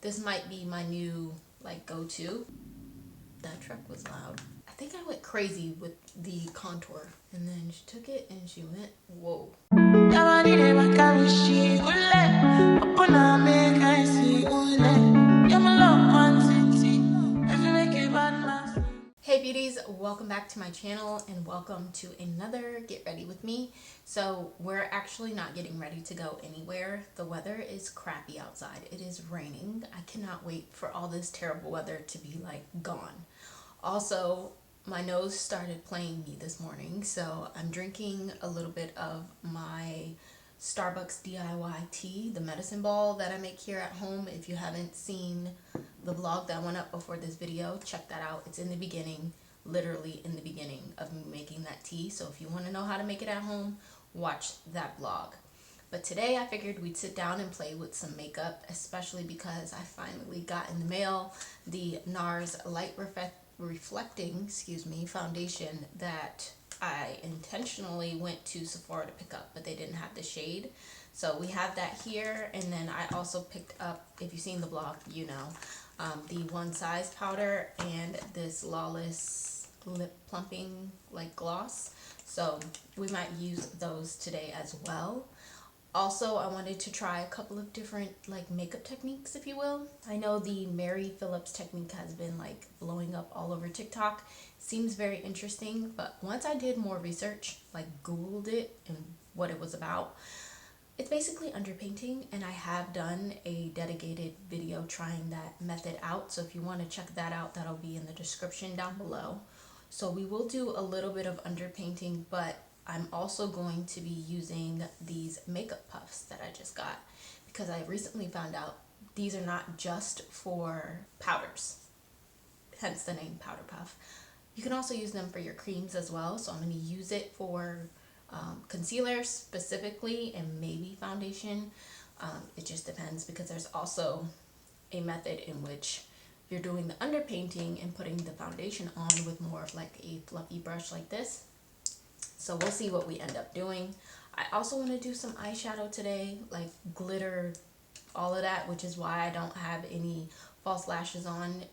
This might be my new like go-to. That truck was loud. I think I went crazy with the contour, and then she took it and she went, whoa. Hey beauties, welcome back to my channel and welcome to another Get Ready With Me. So we're actually not getting ready to go anywhere. The weather is crappy outside. It is raining. I cannot wait for all this terrible weather to be like gone. Also, my nose started playing me this morning, so I'm drinking a little bit of my Starbucks DIY tea, the medicine ball that I make here at home. If you haven't seen the vlog that went up before this video, check that out. It's in the beginning, literally in the beginning of me making that tea. So if you want to know how to make it at home, watch that vlog. But today I figured we'd sit down and play with some makeup, especially because I finally got in the mail the NARS Light Reflecting foundation that I intentionally went to Sephora to pick up, but they didn't have the shade. So we have that here, and then I also picked up, if you've seen the vlog, you know, the One Size powder and this Lawless lip plumping like gloss. So we might use those today as well. Also, I wanted to try a couple of different like makeup techniques, if you will. I know the Mary Phillips technique has been like blowing up all over TikTok. Seems very interesting, but once I did more research, like Googled it and what it was about, it's basically underpainting, and I have done a dedicated video trying that method out. So if you want to check that out, that'll be in the description down below. So we will do a little bit of underpainting, but I'm also going to be using these makeup puffs that I just got, because I recently found out these are not just for powders, hence the name powder puff. You can also use them for your creams as well. So I'm going to use it for concealer specifically, and maybe foundation. It just depends, because there's also a method in which you're doing the underpainting and putting the foundation on with more of like a fluffy brush like this. So we'll see what we end up doing. I also want to do some eyeshadow today, like glitter, all of that, which is why I don't have any false lashes on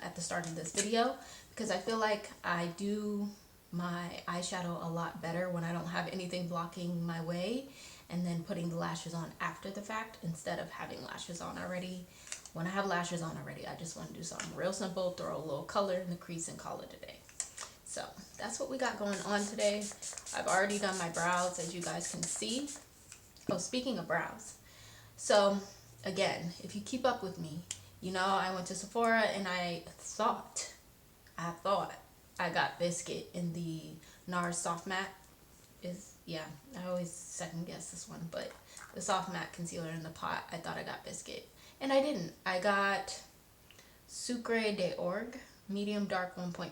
at the start of this video, because I feel like I do my eyeshadow a lot better when I don't have anything blocking my way, and then putting the lashes on after the fact instead of having lashes on already. When I have lashes on already, I just want to do something real simple, throw a little color in the crease and call it a day. So that's what we got going on today. I've already done my brows, as you guys can see. Oh, speaking of brows. So again, if you keep up with me, you know I went to Sephora and I thought I got Biscuit in the NARS Soft Matte. I always second guess this one, but the Soft Matte concealer in the pot, I thought I got Biscuit. And I didn't. I got Sucre de Orge Medium Dark 1.5.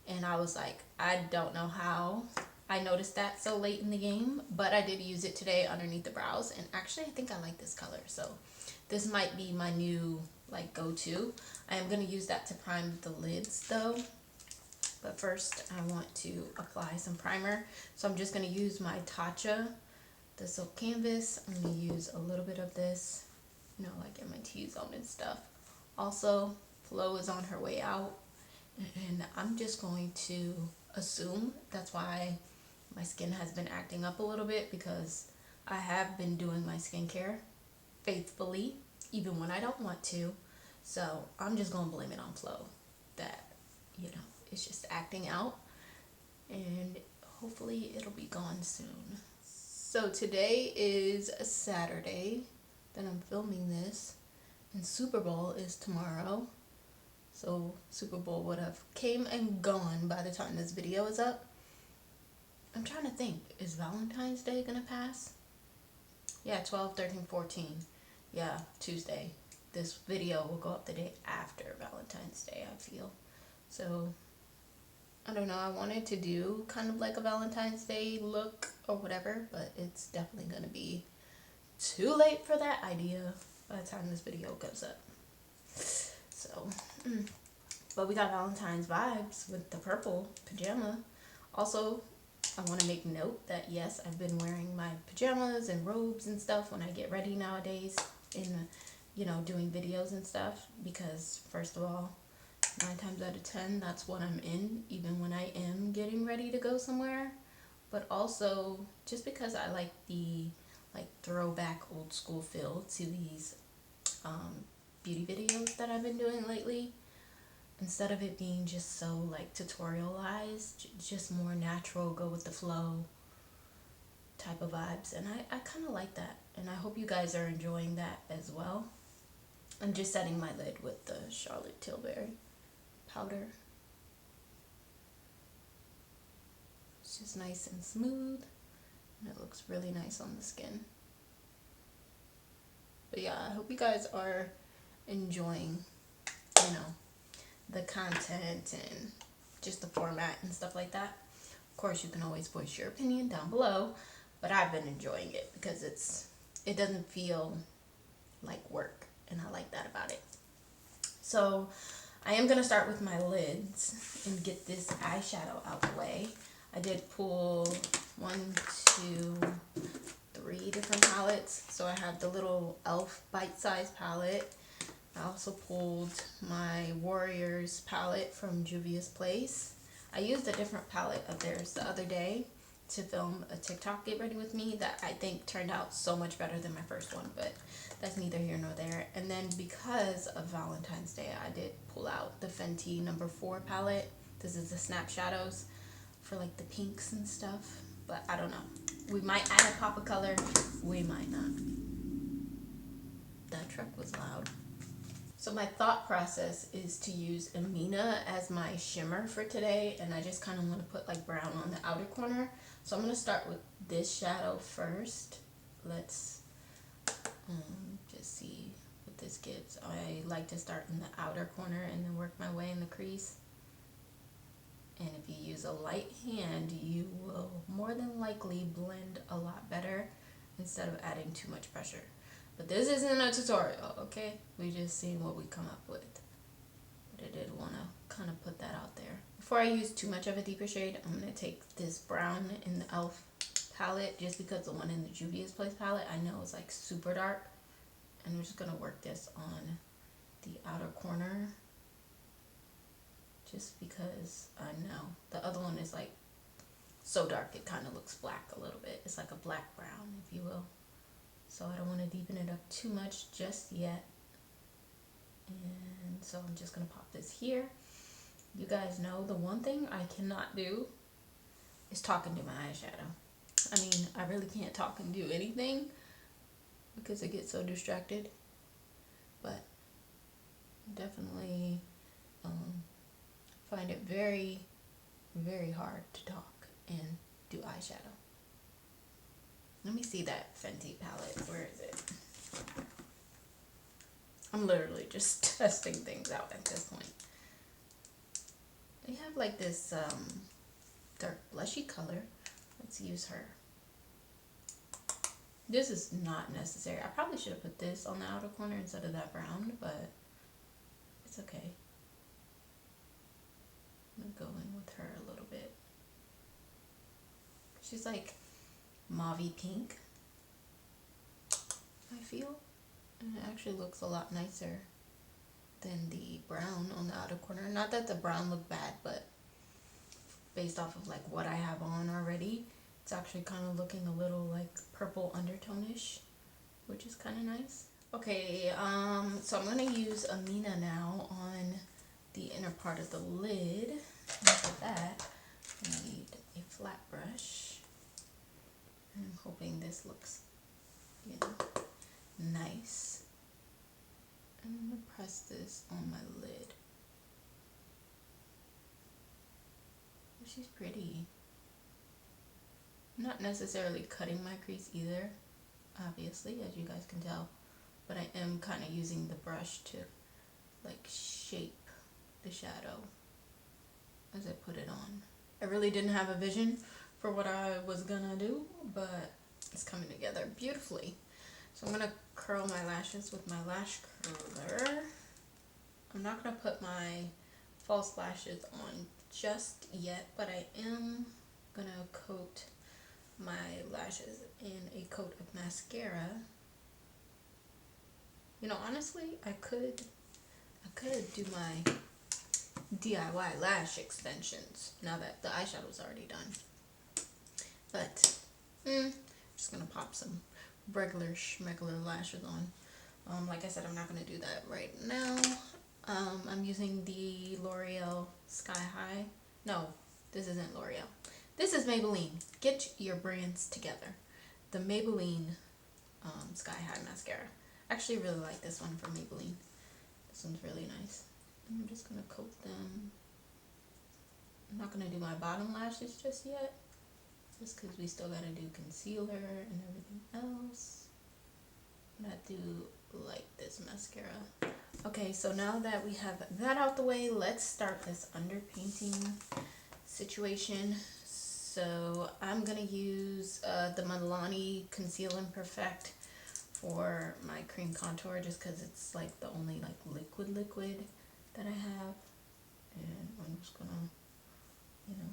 And I was like, I don't know how I noticed that so late in the game, but I did use it today underneath the brows, and actually I think I like this color. So this might be my new like go-to. I am going to use that to prime the lids though. But first I want to apply some primer. So I'm just going to use my Tatcha, the silk canvas. I'm going to use a little bit of this, you know, like in my T-zone and stuff. Also, Flo is on her way out, and I'm just going to assume that's why my skin has been acting up a little bit, because I have been doing my skincare faithfully, even when I don't want to. So I'm just going to blame it on Flo, that, you know, it's just acting out, and hopefully it'll be gone soon. So today is a Saturday that I'm filming this, and Super Bowl is tomorrow. So Super Bowl would have came and gone by the time this video is up. I'm trying to think, is Valentine's Day gonna pass? Yeah, 12, 13, 14. Yeah, Tuesday. This video will go up the day after Valentine's Day, I feel. So I don't know, I wanted to do kind of like a Valentine's Day look or whatever, but it's definitely gonna be too late for that idea by the time this video goes up. So, but we got Valentine's vibes with the purple pajama. Also, I want to make note that yes, I've been wearing my pajamas and robes and stuff when I get ready nowadays in, you know, doing videos and stuff, because first of all, 9 times out of 10, that's what I'm in, even when I am getting ready to go somewhere. But also, just because I like the throwback old school feel to these beauty videos that I've been doing lately, instead of it being just so like tutorialized, just more natural, go with the flow type of vibes. And I kind of like that, and I hope you guys are enjoying that as well. I'm just setting my lid with the Charlotte Tilbury powder. It's just nice and smooth, and it looks really nice on the skin. But yeah, I hope you guys are enjoying, you know, the content and just the format and stuff like that. Of course, you can always voice your opinion down below, but I've been enjoying it because it doesn't feel like work, and I like that about it. So I am going to start with my lids and get this eyeshadow out the way. I did pull 1, 2, 3 different palettes. So I have the little e.l.f. bite-sized palette. I also pulled my Warriors palette from Juvia's Place. I used a different palette of theirs the other day to film a TikTok get ready with me that I think turned out so much better than my first one, but that's neither here nor there. And then because of Valentine's Day, I did pull out the Fenty No. 4 palette. This is the Snap Shadows for like the pinks and stuff, but I don't know. We might add a pop of color, we might not. That truck was loud. So my thought process is to use Amina as my shimmer for today, and I just kind of want to put like brown on the outer corner. So I'm going to start with this shadow first. Let's just see what this gives. I like to start in the outer corner and then work my way in the crease. And if you use a light hand, you will more than likely blend a lot better instead of adding too much pressure. But this isn't a tutorial, okay? We just seeing what we come up with. But I did want to kind of put that out there. Before I use too much of a deeper shade, I'm going to take this brown in the e.l.f. palette, just because the one in the Juvia's Place palette I know is like super dark. And I'm just going to work this on the outer corner, just because I know the other one is like so dark it kind of looks black a little bit. It's like a black brown, if you will. So I don't want to deepen it up too much just yet. And so I'm just going to pop this here. You guys know the one thing I cannot do is talk and do my eyeshadow. I mean, I really can't talk and do anything because I get so distracted. But definitely find it very, very hard to talk and do eyeshadow. Let me see that Fenty palette. Where is it? I'm literally just testing things out at this point. They have like this dark blushy color. Let's use her. This is not necessary. I probably should have put this on the outer corner instead of that brown, but it's okay. I'm gonna go in with her a little bit. She's like mauvey pink, I feel, and it actually looks a lot nicer than the brown on the outer corner. Not that the brown looked bad, but based off of like what I have on already, it's actually kind of looking a little like purple undertone-ish, which is kind of nice. Okay, so I'm gonna use Amina now on the inner part of the lid. And for that, I need a flat brush. I'm hoping this looks, you know, nice. I'm gonna press this on my lid. She's pretty. I'm not necessarily cutting my crease either, obviously, as you guys can tell, but I am kind of using the brush to like shape the shadow as I put it on. I really didn't have a vision for what I was gonna do, but it's coming together beautifully. So I'm gonna curl my lashes with my lash curler. I'm not gonna put my false lashes on just yet, but I am gonna coat my lashes in a coat of mascara You know, honestly, I could do my DIY lash extensions now that the eyeshadow's already done. But just gonna pop some regular schmegular lashes on. Like I said, I'm not gonna do that right now. I'm using the L'Oreal Sky High. No, this isn't L'Oreal. This is Maybelline. Get your brands together. The Maybelline Sky High mascara. I actually really like this one from Maybelline. This one's really nice. I'm just gonna coat them. I'm not gonna do my bottom lashes just yet, just because we still gotta do concealer and everything else. But I do like this mascara. Okay, so now that we have that out the way, let's start this underpainting situation. So I'm gonna use the Milani Conceal and Perfect for my cream contour, just because it's like the only like liquid that I have. And I'm just gonna, you know,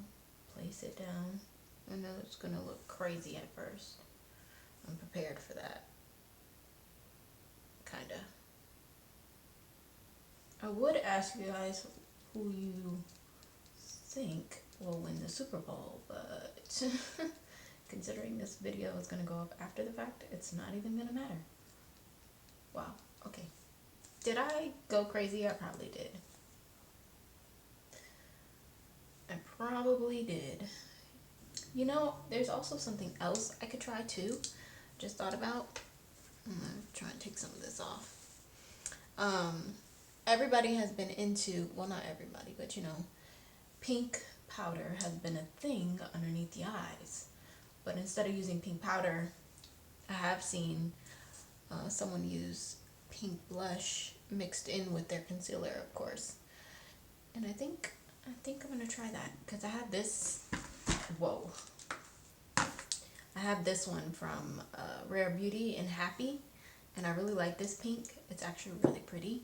place it down. I know it's gonna look crazy at first. I'm prepared for that. Kinda. I would ask you guys who you think will win the Super Bowl, but considering this video is gonna go up after the fact, it's not even gonna matter. Wow, okay. Did I go crazy? I probably did. I probably did. You know, there's also something else I could try too. Just thought about. I'm gonna try and take some of this off. Everybody has been into, well, not everybody, but you know, pink powder has been a thing underneath the eyes. But instead of using pink powder, I have seen someone use pink blush mixed in with their concealer, of course. And I think I'm gonna try that, because I have this. Whoa. I have this one from Rare Beauty in Happy, and I really like this pink. It's actually really pretty.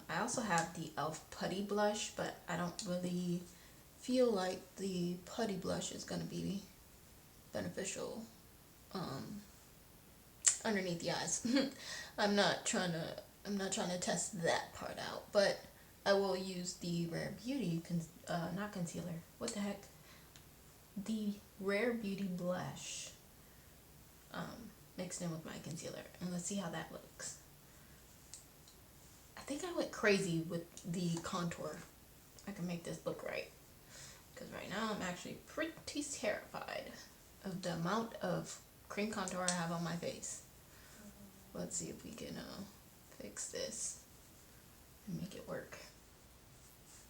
I also have the e.l.f. Putty Blush, but I don't really feel like the putty blush is going to be beneficial underneath the eyes. I'm not trying to test that part out, but I will use the Rare Beauty not concealer. What the heck? The Rare Beauty blush mixed in with my concealer, and let's see how that looks. I think I went crazy with the contour. I can make this look right, because right now I'm actually pretty terrified of the amount of cream contour I have on my face. Let's see if we can fix this and make it work.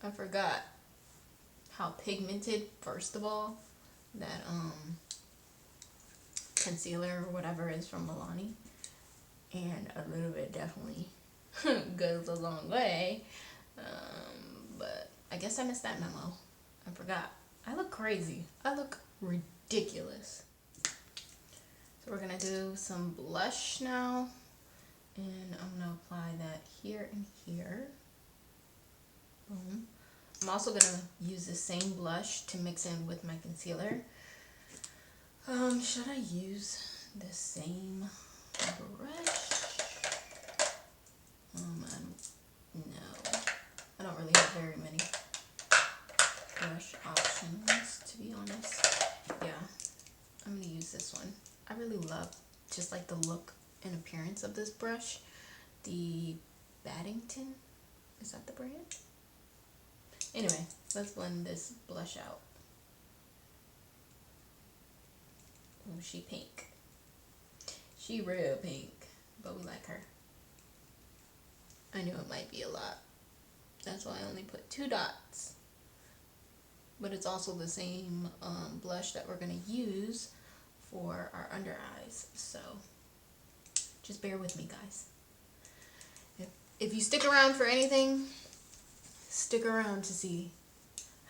I forgot how pigmented, first of all, that concealer or whatever is from Milani, and a little bit definitely goes a long way, but I guess I missed that memo. I forgot. I look crazy. I look ridiculous. So we're gonna do some blush now, and I'm gonna apply that here and here. Boom. I'm also gonna use the same blush to mix in with my concealer. Should I use the same brush? No. I don't really have very many brush options, to be honest. Yeah, I'm gonna use this one. I really love just like the look and appearance of this brush. The Baddington, is that the brand? Anyway, let's blend this blush out. Oh, she pink. She real pink, but we like her. I knew it might be a lot. That's why I only put 2 dots. But it's also the same blush that we're going to use for our under eyes. So just bear with me, guys. If you stick around for anything, stick around to see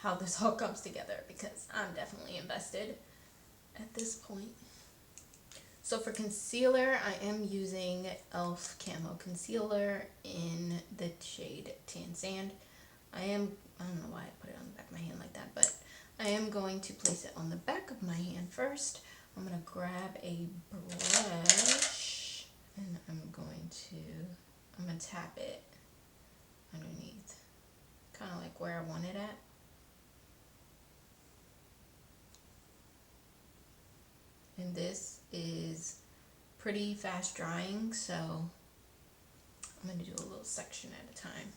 how this all comes together, because I'm definitely invested at this point. So for concealer, I am using e.l.f. Camo Concealer in the shade Tan Sand. I don't know why I put it on the back of my hand like that, but I am going to place it on the back of my hand first. I'm going to grab a brush, and I'm going to I'm gonna tap it underneath, kind of like where I want it at. And this is pretty fast drying, so I'm gonna do a little section at a time.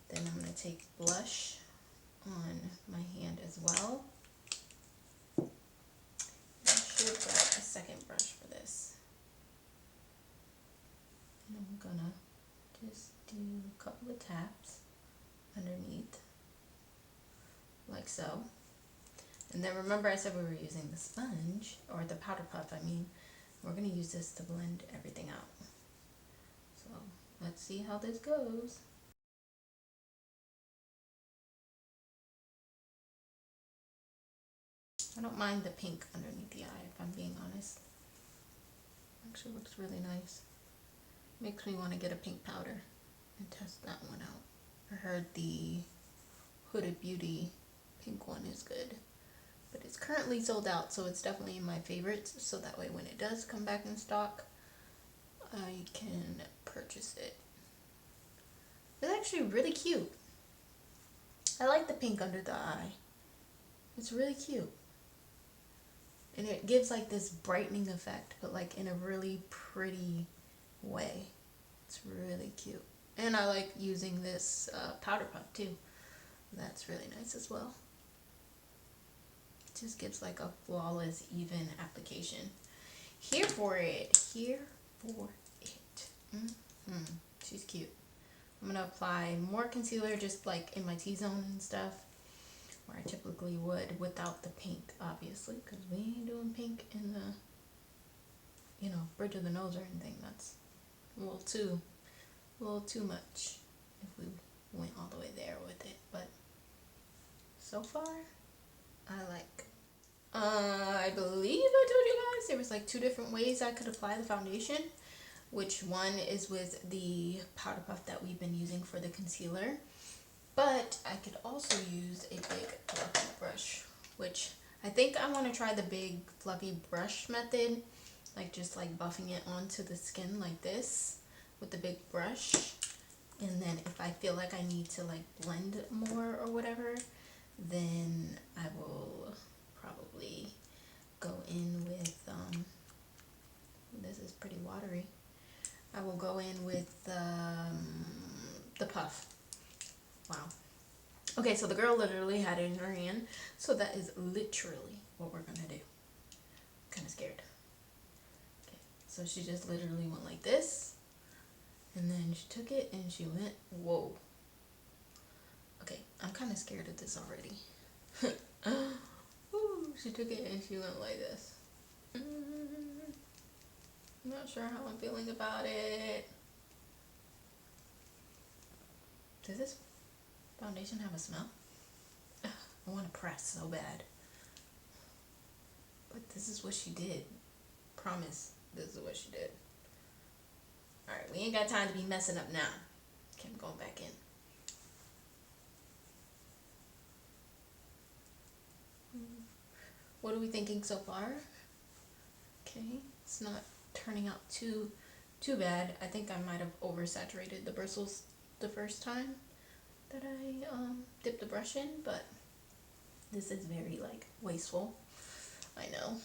Then I'm gonna take blush on my hand as well. I should grab a second brush for this. And I'm gonna just do a couple of taps underneath, like so. And then remember I said we were using the sponge, or the powder puff, I mean. We're gonna use this to blend everything out. So let's see how this goes. I don't mind the pink underneath the eye, if I'm being honest. Actually looks really nice. Makes me want to get a pink powder and test that one out. I heard the Huda Beauty pink one is good, but it's currently sold out, so it's definitely in my favorites, so that way when it does come back in stock, I can purchase it. It's actually really cute. I like the pink under the eye. It's really cute. And it gives like this brightening effect, but like in a really pretty way. It's really cute. And I like using this powder puff too. That's really nice as well. It just gives like a flawless, even application. Here for it. Here for it. She's cute. I'm going to apply more concealer just like in my T-zone and stuff, where I typically would without the pink, obviously, because we ain't doing pink in the, you know, bridge of the nose or anything. That's a little too much if we went all the way there with it. But so far, I like. I believe I told you guys there was like 2 different ways I could apply the foundation. Which one is with the powder puff that we've been using for the concealer. But I could also use a big fluffy brush, which I think I want to try the big fluffy brush method, like just like buffing it onto the skin like this with the big brush. And then if I feel like I need to like blend more or whatever, then I will probably go in with, this is pretty watery. I will go in with the puff. Wow. Okay, so the girl literally had it in her hand. So that is literally what we're gonna do. Kind of scared. Okay, so she just literally went like this. And then she took it and she went, whoa. Okay, I'm kind of scared of this already. Ooh, she took it and she went like this. I'm not sure how I'm feeling about it. Does this foundation have a smell? Ugh, I want to press so bad. But this is what she did. Promise, this is what she did. Alright, we ain't got time to be messing up now. Okay, I'm going back in. What are we thinking so far? Okay, it's not turning out too bad. I think I might have oversaturated the bristles the first time that I dipped the brush in, but this is very like wasteful. I know.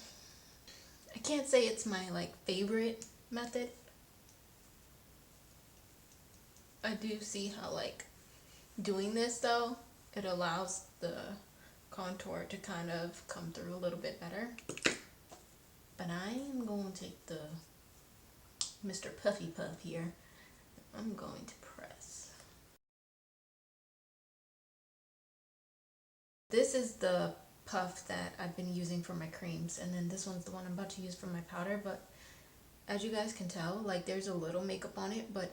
I can't say it's my like favorite method. I do see how like doing this though, it allows the contour to kind of come through a little bit better. But I am going to take the Mr. Puffy Puff here. I'm going to press. This is the puff that I've been using for my creams, and then this one's the one I'm about to use for my powder. But as you guys can tell, like there's a little makeup on it, but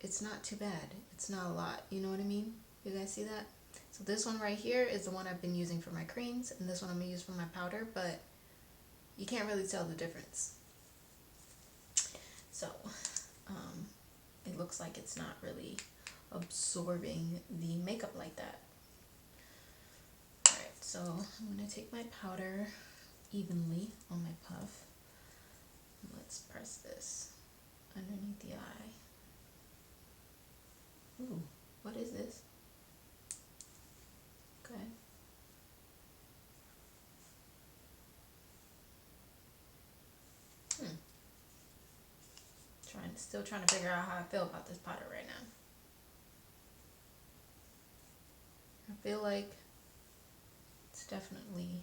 it's not too bad. It's not a lot, you know what I mean? You guys see that? So this one right here is the one I've been using for my creams, and this one I'm gonna use for my powder, but you can't really tell the difference. So it looks like it's not really absorbing the makeup like that. Alright, so I'm gonna take my powder evenly on my puff. Let's press this underneath the eye. Ooh, what is this? Okay. Still trying to figure out how I feel about this powder right now. I feel like it's definitely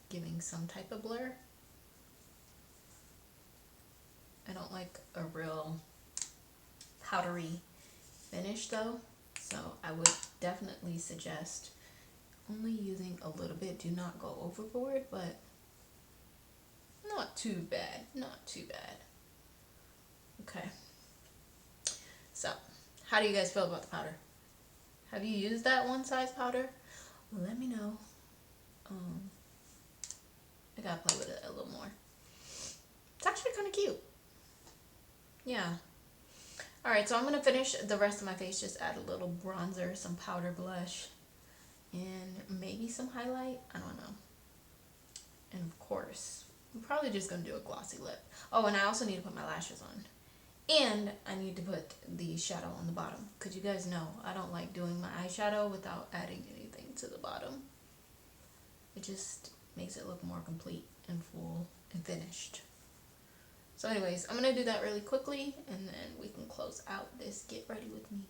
giving some type of blur. I don't like a real powdery finish though, so I would definitely suggest only using a little bit. Do not go overboard, but not too bad, not too bad. Okay, so how do you guys feel about the powder? Have you used that one size powder? Let me know. I gotta play with it a little more. It's actually kind of cute. Yeah. All right, so I'm gonna finish the rest of my face. Just add a little bronzer, some powder blush, and maybe some highlight. I don't know. And of course, I'm probably just gonna do a glossy lip. Oh, and I also need to put my lashes on. And I need to put the shadow on the bottom, because you guys know I don't like doing my eyeshadow without adding anything to the bottom. It just makes it look more complete and full and finished. So anyways, I'm going to do that really quickly, and then we can close out this Get Ready With Me.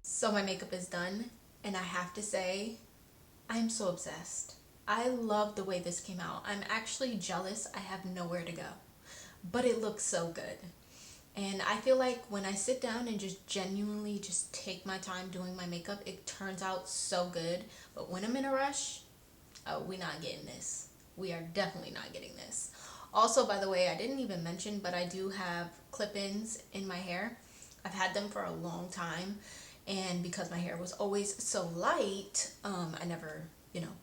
So my makeup is done, and I have to say, I'm so obsessed. I love the way this came out. I'm actually jealous I have nowhere to go, but it looks so good. And I feel like when I sit down and just genuinely just take my time doing my makeup, it turns out so good. But when I'm in a rush, oh, we're not getting this. We are definitely not getting this. Also, by the way, I didn't even mention, but I do have clip-ins in my hair. I've had them for a long time, and because my hair was always so light, I never,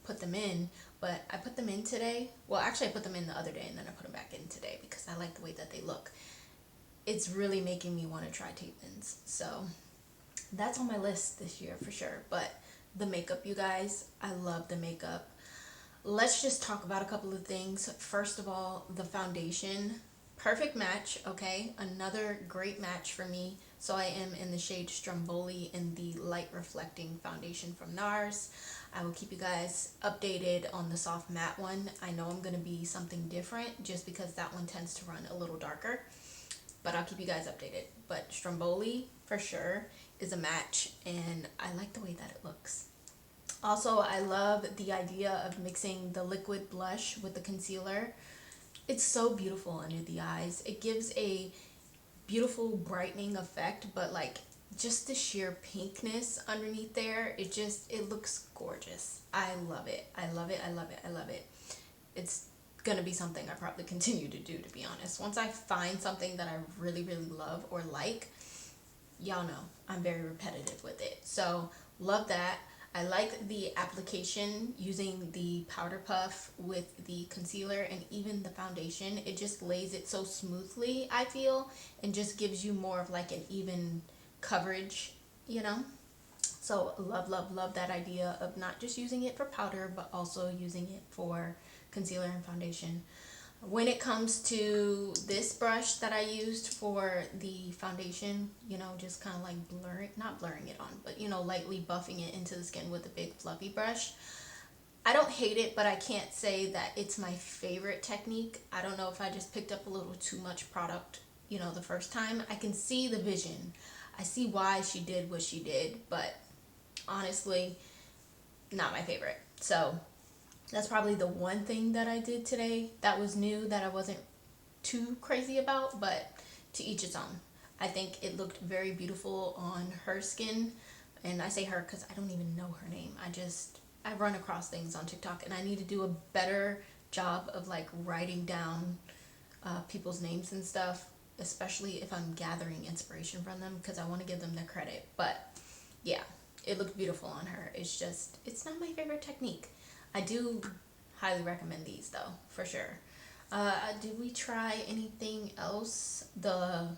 put them in. But I put them in today. Well, actually, I put them in the other day, and then I put them back in today because I like the way that they look. It's really making me want to try tape-ins. So that's on my list this year for sure. But the makeup, you guys, I love the makeup. Let's just talk about a couple of things. First of all, the foundation, perfect match. Okay, another great match for me. So I am in the shade Stromboli in the light reflecting foundation from NARS. I will keep you guys updated on the soft matte one. I know I'm going to be something different just because that one tends to run a little darker, but I'll keep you guys updated. But Stromboli for sure is a match, and I like the way that it looks. Also, I love the idea of mixing the liquid blush with the concealer. It's so beautiful under the eyes. It gives a beautiful brightening effect, but like just the sheer pinkness underneath there, it looks gorgeous. I love it. I love it. I love it. I love it. It's gonna be something I probably continue to do, to be honest. Once I find something that I really, really love or like, y'all know I'm very repetitive with it. So love that. I like the application using the powder puff with the concealer and even the foundation. It just lays it so smoothly, I feel, and just gives you more of like an even coverage, So love, love, love that idea of not just using it for powder, but also using it for concealer and foundation. When it comes to this brush that I used for the foundation, just kind of like not blurring it on, but lightly buffing it into the skin with a big fluffy brush. I don't hate it, but I can't say that it's my favorite technique. I don't know if I just picked up a little too much product, the first time. I can see the vision. I see why she did what she did, but honestly, not my favorite. So That's probably the one thing that I did today that was new that I wasn't too crazy about, but to each its own. I think it looked very beautiful on her skin, and I say her because I don't even know her name. I run across things on TikTok, and I need to do a better job of like writing down people's names and stuff, especially if I'm gathering inspiration from them, because I want to give them the credit. But yeah, it looked beautiful on her. It's not my favorite technique. I do highly recommend these though, for sure. Did we try anything else? The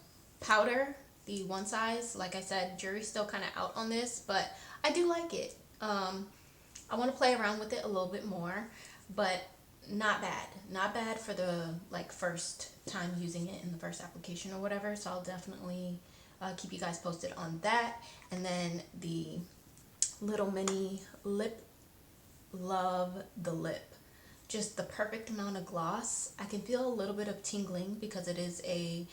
powder, the one size, like I said, jury's still kind of out on this, but I do like it. I want to play around with it a little bit more, but not bad. Not bad for the like first time using it in the first application or whatever. So I'll definitely keep you guys posted on that. And then the little mini lip, love the lip. Just the perfect amount of gloss. I can feel a little bit of tingling because it is a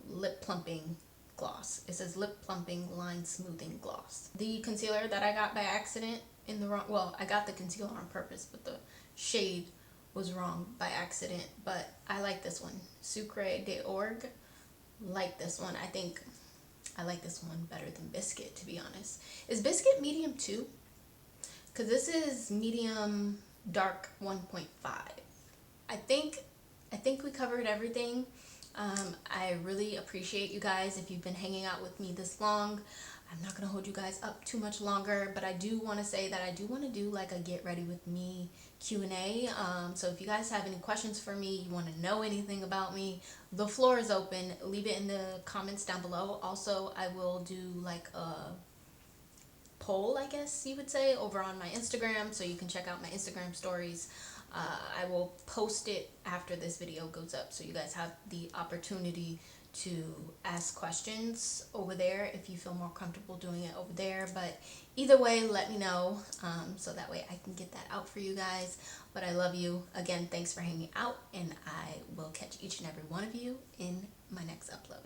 lip plumping gloss. It says lip plumping line smoothing gloss. The concealer that I got by accident in the wrong, well, I got the concealer on purpose, but the shade was wrong by accident. But I like this one, Sucre de Org. Like this one. I think I like this one better than Biscuit, to be honest. Is Biscuit medium too? Because this is medium dark 1.5. I think we covered everything. I really appreciate you guys if you've been hanging out with me this long. I'm not going to hold you guys up too much longer, but I do want to say that I do want to do like a get ready with me Q&A. So if you guys have any questions for me, you want to know anything about me, the floor is open. Leave it in the comments down below. Also, I will do like a poll, I guess you would say, over on my Instagram, so you can check out my Instagram stories. I will post it after this video goes up, so you guys have the opportunity to ask questions over there if you feel more comfortable doing it over there. But either way, let me know, so that way I can get that out for you guys. But I love you. Again, thanks for hanging out, and I will catch each and every one of you in my next upload.